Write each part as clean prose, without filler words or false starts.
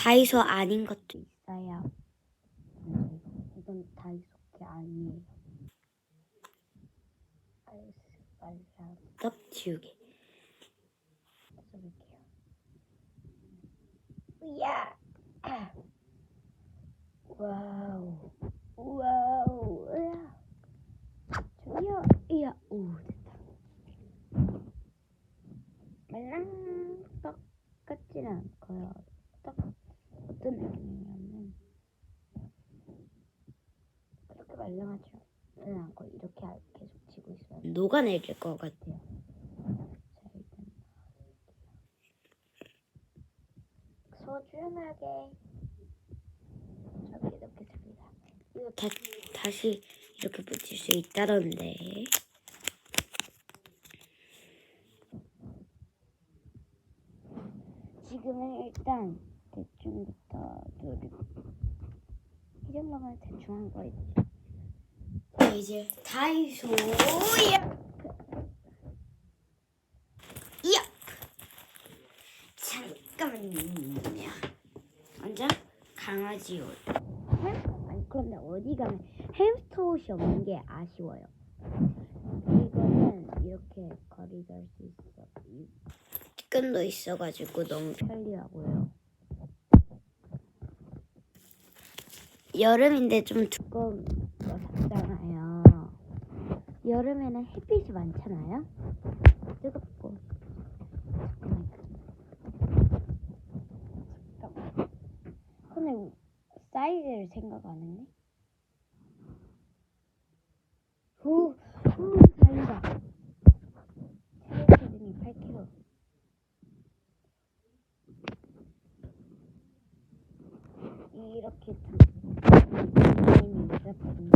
다이소 아닌 것도 있어요. 이건 다이소 게 아니에요. 빨라 지우개. 써볼게요. 이야. 와우. 와우. 저기요. 이야. 오, 됐다. 말랑 떡 같지는 않고요. 떡 어떤 느낌이냐면 그렇게 말랑하지 않고 이렇게 계속 지고 있으면 녹아내릴 것 같아요. 자, 일단 소중하게 저기 넣겠습니다. 이거 다시 이렇게 붙일 수 있다던데. 지금은 일단 대충부터 누르고 이 정도면 대충 한 거예요. 이제 다이소 이야 잠깐만요. 먼저 강아지 옷. 아니 그런데 어디 가면 햄스터 옷이 없는 게 아쉬워요. 이거는 이렇게 거리가 할 수 있어. 끈도 있어가지고 너무 편리하고요. 여름인데 좀 두꺼운 거 샀잖아요. 여름에는 햇빛이 많잖아요. 뜨겁고. 잠깐만. 근데 사이즈를 생각 안 했네. 달리다. 체력 기준이 8kg. 이렇게 선생님이 있었거든요.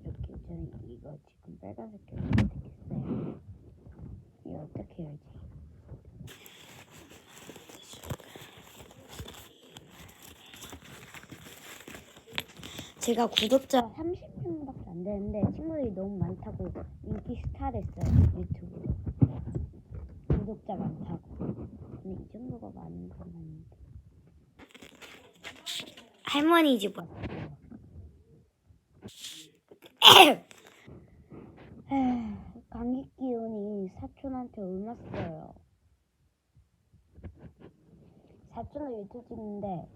이렇게 저는 이거 지금 빨간색으로 선택했어요. 이거 어떻게 해야지? 제가 구독자 30명밖에 안 되는데 친구들이 너무 많다고 인기 스타 됐어요. 유튜브로. 구독자 많다고. 근데 이 정도가 많은 건 아닌데. 할머니 집 왔어요. 감기 기운이 사촌한테 옮았어요. 사촌은 유튜브 찍는데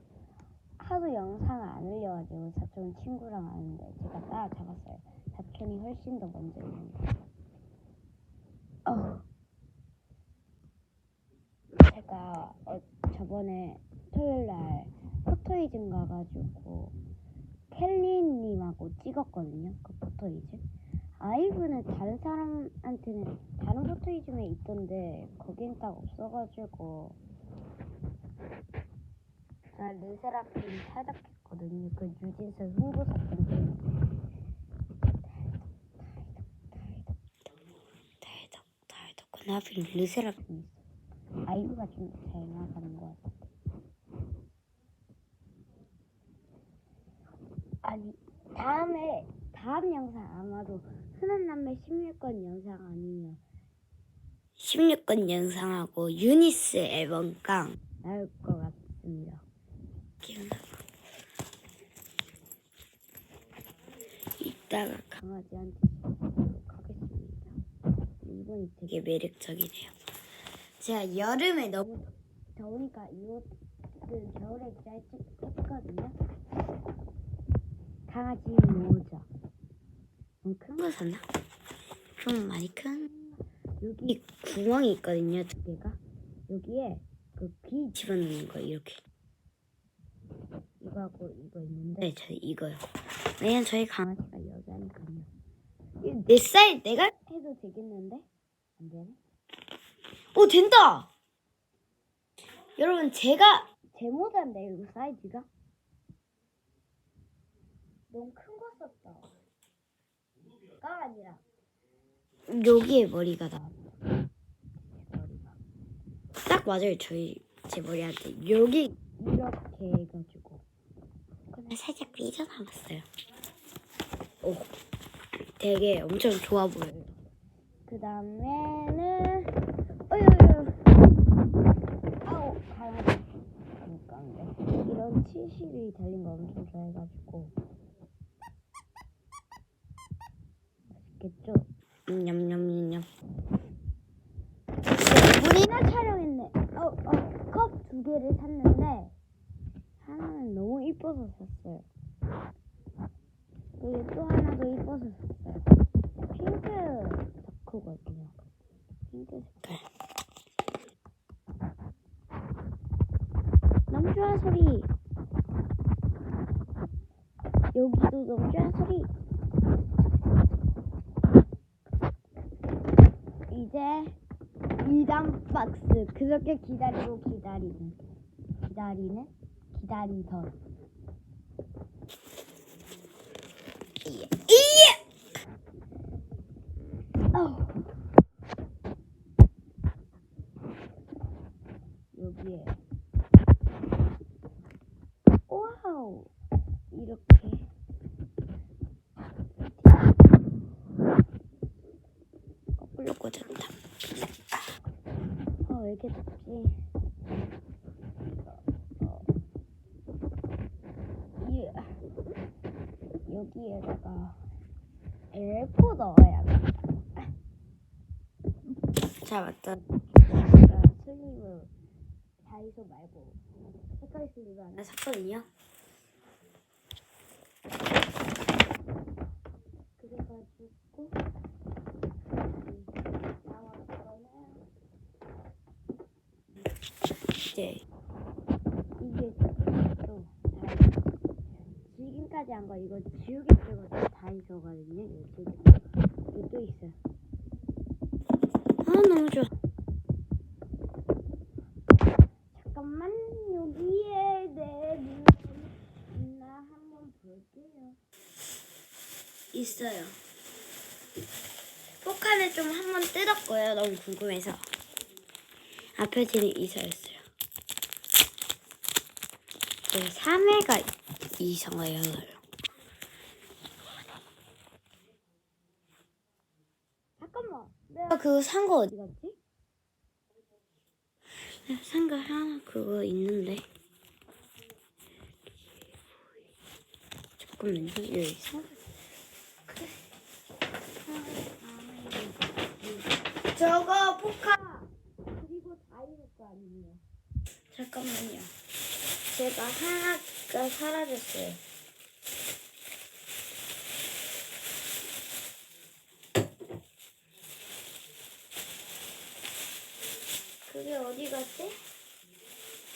하도 영상을 안 올려가지고 사촌은 친구랑 하는데 제가 따라잡았어요. 사촌이 훨씬 더 먼저 있는데. 제가 저번에 토요일날 포토이즘 가가지고 켈리님하고 찍었거든요. 그 포토이즘. 아이브는 다른 사람한테는 다른 포토이즘에 있던데 거긴 딱 없어가지고 나 르세라핌 탈덕했거든요. 그 뉴진스 홍보사건 때문에. 탈덕 그 나중에 르세라핌 있어. 아이브가 좀 잘 나가는 것 같아. 아니 다음 영상 아마도 흔한 남매 16권 영상 아니면 16권 영상하고 유니스 앨범깡 나올 것 같습니다. 이따가 강아지한테 주도록 하겠습니다. 이분이 되게 매력적이네요. 제가 여름에 너무 더우니까 이 옷을 겨울에 잘 했거든요. 강아지 모자. 너무 큰 거 샀나? 좀 많이 큰. 여기 구멍이 있거든요, 2개가. 여기에 그 귀 집어넣는 거 이렇게. 이거하고 이거 있는데 저 이거요. 왜냐면 저희 강아지가 여자니까요. 내 사이즈 내가 해도 되겠는데? 안 되네. 오 된다. 여러분 제가 제 모자인데 이거 사이즈가 너무 큰 거 썼다. 가 아니라 여기에 머리가 나. 머리가 딱 맞아요. 제 머리한테 여기 이렇게 해가지고. 근데 살짝 삐져나갔어요. 오, 되게 엄청 좋아 보여요. 그 다음에는 아우 강아지. 전 치실이 달린 거 엄청 좋아해가지고. 맛있겠죠? 냠냠냠냠. 물이나 촬영했네. 컵 2개를 샀는데 하나는 너무 이뻐서 샀어요. 그리고 또 하나도 이뻐서 샀어요. 핑크 덕후거든요. 핑크 색깔. 너무 좋아 소리. 여기도 너무 좋아 소리. 이제 2단 박스. 그렇게 기다리던. 여기에 와우 이렇게 거꾸로 꽂았다. 왜 이렇게 덥지? 여기에다가 엘포 넣어야 돼. 자, 맞다. 슬리브 다이소 말고 색깔 슬리브 하나 샀거든요. 그래가지고 이제 이게 또 지금까지 한 거 이거 지우개 빼고 다 있어거든요. 여기 또 있어요. 너무 좋아. 잠깐만 여기에 나 한번 볼게요. 있어요. 포카는 좀 한번 뜯었고요. 너무 궁금해서. 앞에 뒤는 이서였어요. 네, 3회가 이성어요. 잠깐만. 내가 그거 산 거 어디 갔지? 산 거 하나 그거 있는데. 잠깐만요. 여기 저거 포카 그리고 다이소 거 아니에요. 잠깐만요. 제가 하나가 사라졌어요. 그게 어디 갔지?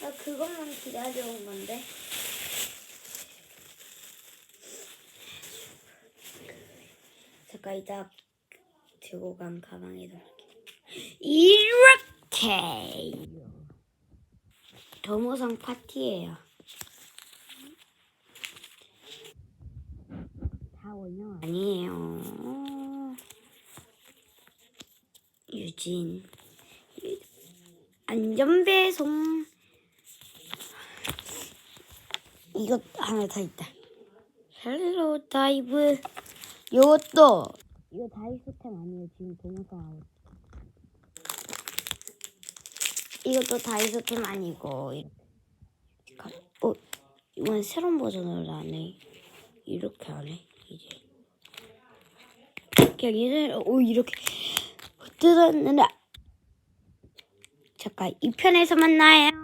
나 그것만 기다려온 건데. 잠깐 이따 들고 간 가방에 넣을게. 이렇게 도모성 파티예요. 다 원형 아니에요. 유진 안전배송. 이거 하나 더 있다. 헬로 다이브. 이것도 이거 다이소템 아니에요. 지금 동영상 하고. 이것도 다이소템 아니고. 이건 새로운 버전으로 나네. 이렇게 안 해 이제. 그냥 예전에 이렇게 뜯었는데. 잠깐 2편에서 만나요.